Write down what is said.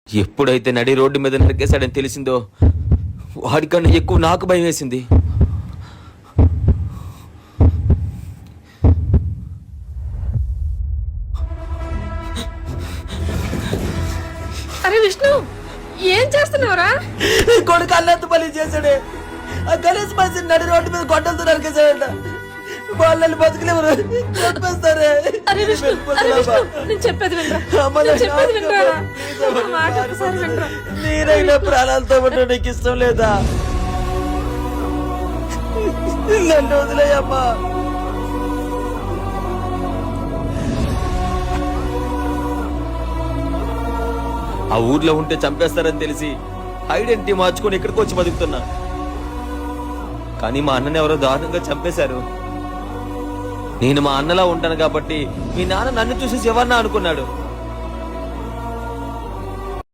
ఎప్పుడైతే నడి రోడ్డు మీద నరికేశాడని తెలిసిందో వాడికన్నా ఎక్కువ నాకు భయం వేసింది. అరే విష్ణు, ఏం చేస్తున్నావురా? కొడుకు అల్లంత పని చేశాడే. ఆ గణేష్ మనిషిని నడి రోడ్డు మీద గొడ్డలతో నరికేశాడంట. వాళ్ళని బతుకులేవరు చంపేస్తారే. అరే విష్ణు, నేను చెప్పేది వినరా, నేను చెప్పేది వినరా, నా మాట ఒకసారి వినరా. నేనైనా ప్రాణాలతో ఉండడం నీకు ఇష్టం లేదా? నన్ను వదిలేయమ్మా. ఆ ఊర్లో ఉంటే చంపేస్తారని తెలిసి ఐడెంటిటీ మార్చుకొని ఇక్కడికి వచ్చి బతుకుతున్నా. కానీ మా అన్నని ఎవరో దారుణంగా చంపేశారు. నేను మా అన్నలా ఉంటాను కాబట్టి మీ నాన్న నన్ను చూసి ఎవరన్నా అనుకున్నాడు.